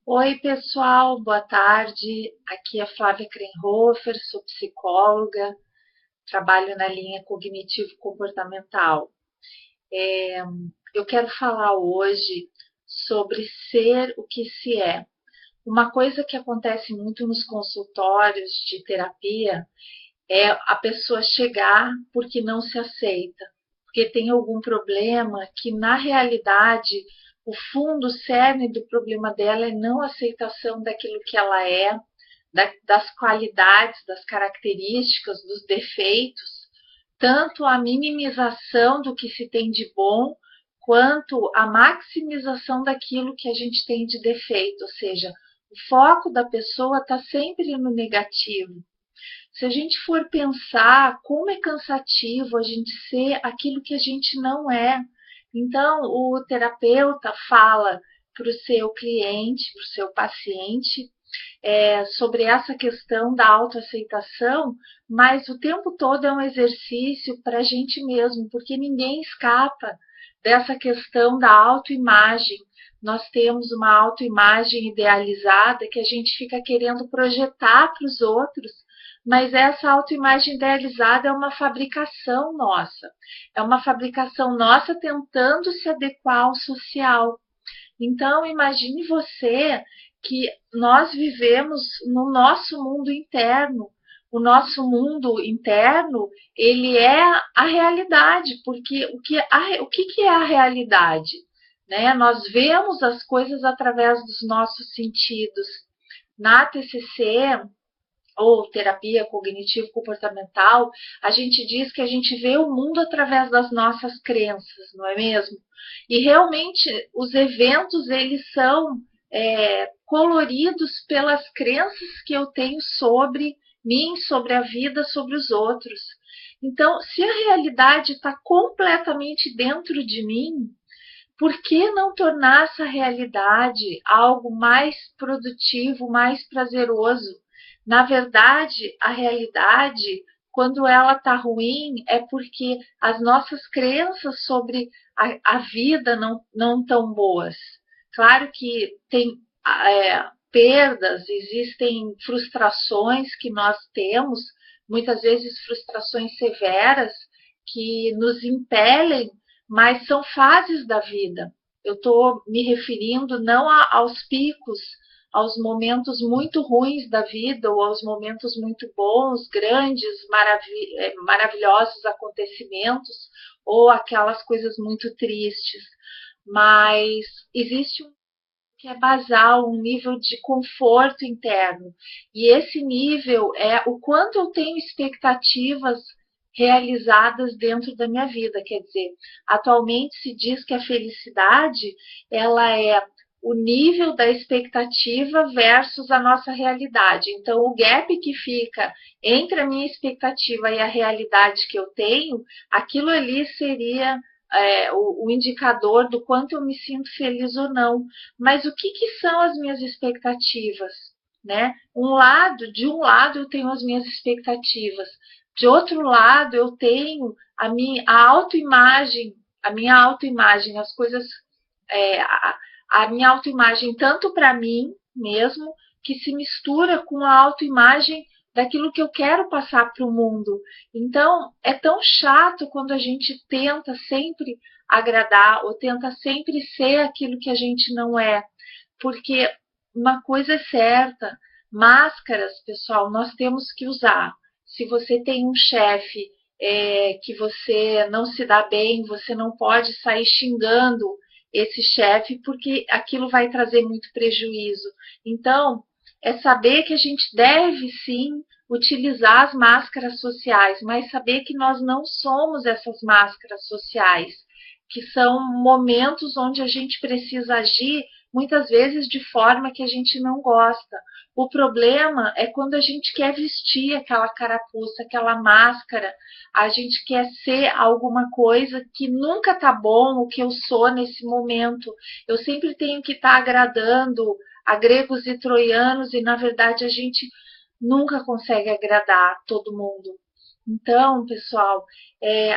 Oi, pessoal, boa tarde. Aqui é Flávia Krenhofer, sou psicóloga, trabalho na linha cognitivo-comportamental. Eu quero falar hoje sobre ser o que se é. Uma coisa que acontece muito nos consultórios de terapia é a pessoa chegar porque não se aceita, porque tem algum problema que, na realidade, o fundo, o cerne do problema dela é não aceitação daquilo que ela é, das qualidades, das características, dos defeitos, tanto a minimização do que se tem de bom, quanto a maximização daquilo que a gente tem de defeito, ou seja, o foco da pessoa está sempre no negativo. Se a gente for pensar como é cansativo a gente ser aquilo que a gente não é, então o terapeuta fala para o seu cliente, para o seu paciente, sobre essa questão da autoaceitação, mas o tempo todo é um exercício para a gente mesmo, porque ninguém escapa dessa questão da autoimagem. Nós temos uma autoimagem idealizada que a gente fica querendo projetar para os outros, mas essa autoimagem idealizada é uma fabricação nossa. É uma fabricação nossa tentando se adequar ao social. Então, imagine você que nós vivemos no nosso mundo interno. O nosso mundo interno, ele é a realidade, porque o que é a realidade? Né? Nós vemos as coisas através dos nossos sentidos. Na TCC, ou terapia cognitivo-comportamental, a gente diz que a gente vê o mundo através das nossas crenças, não é mesmo? E realmente os eventos eles são coloridos pelas crenças que eu tenho sobre mim, sobre a vida, sobre os outros. Então, se a realidade está completamente dentro de mim, por que não tornar essa realidade algo mais produtivo, mais prazeroso? Na verdade, a realidade, quando ela está ruim, é porque as nossas crenças sobre a vida não tão boas. Claro que tem perdas, existem frustrações que nós temos, muitas vezes frustrações severas, que nos impelem, mas são fases da vida. Eu estou me referindo não aos picos, aos momentos muito ruins da vida ou aos momentos muito bons, grandes, maravilhosos acontecimentos ou aquelas coisas muito tristes. Mas existe um que é basal, um nível de conforto interno. E esse nível é o quanto eu tenho expectativas realizadas dentro da minha vida. Quer dizer, atualmente se diz que a felicidade ela é o nível da expectativa versus a nossa realidade. Então, o gap que fica entre a minha expectativa e a realidade que eu tenho, aquilo ali seria o indicador do quanto eu me sinto feliz ou não. Mas o que são as minhas expectativas? Né? De um lado eu tenho as minhas expectativas, de outro lado eu tenho a minha autoimagem, as coisas, a minha autoimagem tanto para mim mesmo, que se mistura com a autoimagem daquilo que eu quero passar para o mundo. Então, é tão chato quando a gente tenta sempre agradar ou tenta sempre ser aquilo que a gente não é, porque uma coisa é certa, máscaras, pessoal, nós temos que usar. Se você tem um chefe que você não se dá bem, você não pode sair xingando esse chefe, porque aquilo vai trazer muito prejuízo. Então, é saber que a gente deve sim utilizar as máscaras sociais, mas saber que nós não somos essas máscaras sociais, que são momentos onde a gente precisa agir muitas vezes de forma que a gente não gosta. O problema é quando a gente quer vestir aquela carapuça, aquela máscara, a gente quer ser alguma coisa que nunca tá bom o que eu sou nesse momento. Eu sempre tenho que estar agradando a gregos e troianos e na verdade a gente nunca consegue agradar todo mundo. Então, pessoal,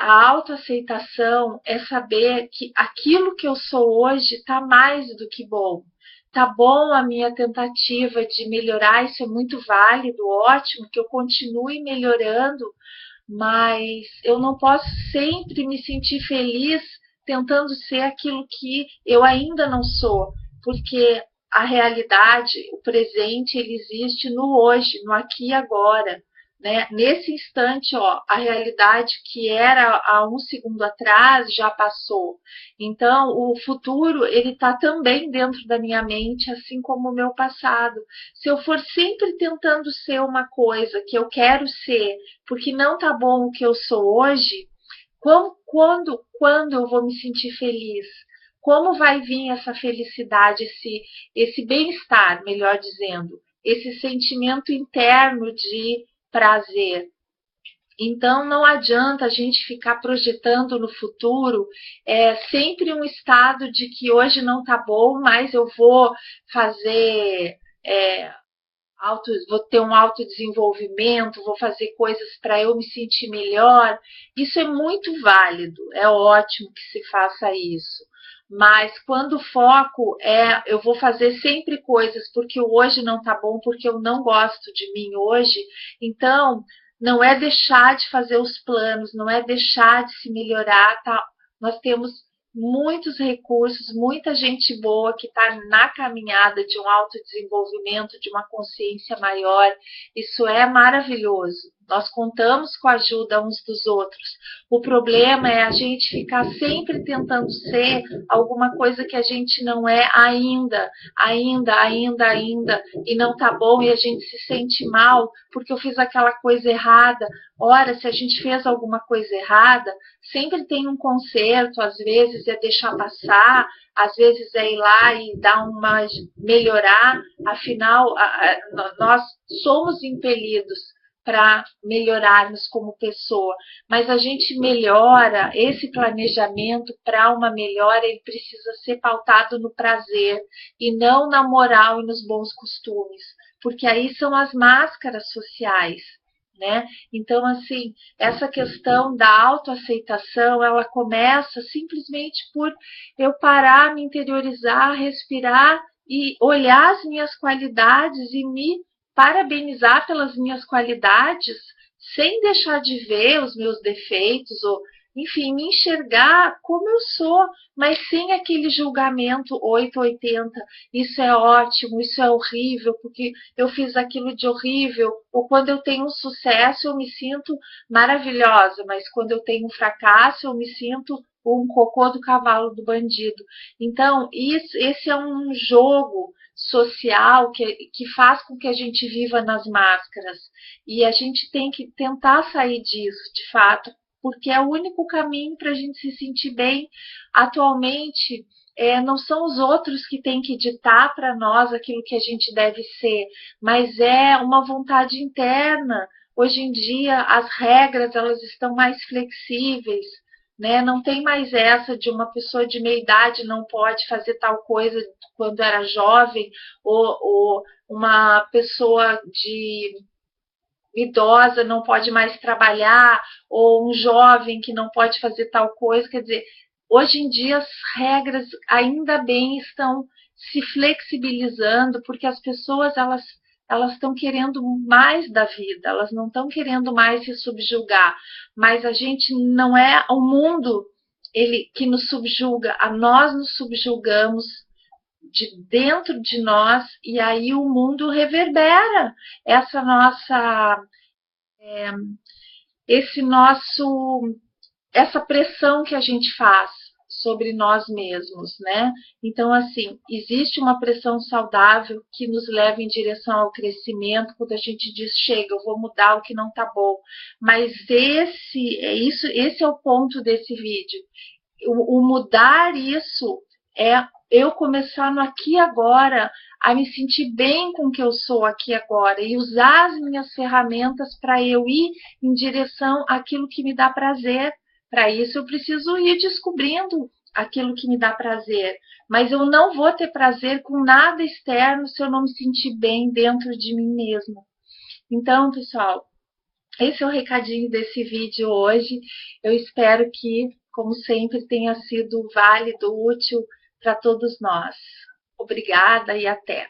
a autoaceitação é saber que aquilo que eu sou hoje está mais do que bom. Tá bom a minha tentativa de melhorar, isso é muito válido, ótimo, que eu continue melhorando, mas eu não posso sempre me sentir feliz tentando ser aquilo que eu ainda não sou, porque a realidade, o presente, ele existe no hoje, no aqui e agora. Né? Nesse instante, ó, a realidade que era há um segundo atrás já passou. Então, o futuro ele está também dentro da minha mente, assim como o meu passado. Se eu for sempre tentando ser uma coisa que eu quero ser, porque não está bom o que eu sou hoje, quando eu vou me sentir feliz? Como vai vir essa felicidade, esse bem-estar, melhor dizendo, esse sentimento interno de prazer? Então, não adianta a gente ficar projetando no futuro sempre um estado de que hoje não está bom, mas eu vou fazer, vou ter um autodesenvolvimento, vou fazer coisas para eu me sentir melhor. Isso é muito válido, é ótimo que se faça isso. Mas quando o foco eu vou fazer sempre coisas porque o hoje não está bom, porque eu não gosto de mim hoje, então não é deixar de fazer os planos, não é deixar de se melhorar, tá? Nós temos muitos recursos, muita gente boa que está na caminhada de um autodesenvolvimento, de uma consciência maior. Isso é maravilhoso. Nós contamos com a ajuda uns dos outros. O problema é a gente ficar sempre tentando ser alguma coisa que a gente não é ainda, e não tá bom, e a gente se sente mal porque eu fiz aquela coisa errada. Ora, se a gente fez alguma coisa errada, sempre tem um conserto, às vezes é deixar passar, às vezes é ir lá e dar melhorar, afinal, nós somos impelidos para melhorarmos como pessoa, mas a gente melhora, esse planejamento para uma melhora, ele precisa ser pautado no prazer e não na moral e nos bons costumes, porque aí são as máscaras sociais, né? Então, assim, essa questão da autoaceitação, ela começa simplesmente por eu parar, me interiorizar, respirar e olhar as minhas qualidades e me parabenizar pelas minhas qualidades, sem deixar de ver os meus defeitos, ou, enfim, me enxergar como eu sou, mas sem aquele julgamento 880. Isso é ótimo, isso é horrível, porque eu fiz aquilo de horrível. Ou quando eu tenho um sucesso, eu me sinto maravilhosa, mas quando eu tenho um fracasso, eu me sinto um cocô do cavalo do bandido. Então, esse é um jogo social que faz com que a gente viva nas máscaras. E a gente tem que tentar sair disso, de fato, porque é o único caminho para a gente se sentir bem. Atualmente, não são os outros que têm que ditar para nós aquilo que a gente deve ser, mas é uma vontade interna. Hoje em dia, as regras elas estão mais flexíveis, né? Não tem mais essa de uma pessoa de meia idade não pode fazer tal coisa quando era jovem, ou uma pessoa de idosa não pode mais trabalhar, ou um jovem que não pode fazer tal coisa. Quer dizer, hoje em dia as regras ainda bem estão se flexibilizando, porque as pessoas elas estão querendo mais da vida, elas não estão querendo mais se subjugar, mas a gente não é o mundo ele que nos subjuga, a nós nos subjugamos de dentro de nós, e aí o mundo reverbera essa nossa esse nosso essa pressão que a gente faz sobre nós mesmos, né? Então, assim, existe uma pressão saudável que nos leva em direção ao crescimento, quando a gente diz, chega, eu vou mudar o que não tá bom. Mas esse é o ponto desse vídeo. O mudar isso é eu começar no aqui e agora, a me sentir bem com o que eu sou aqui agora e usar as minhas ferramentas para eu ir em direção àquilo que me dá prazer. Para isso, eu preciso ir descobrindo aquilo que me dá prazer. Mas eu não vou ter prazer com nada externo se eu não me sentir bem dentro de mim mesma. Então, pessoal, Esse é o recadinho desse vídeo hoje. Eu espero que, como sempre, tenha sido válido, útil para todos nós. Obrigada e até!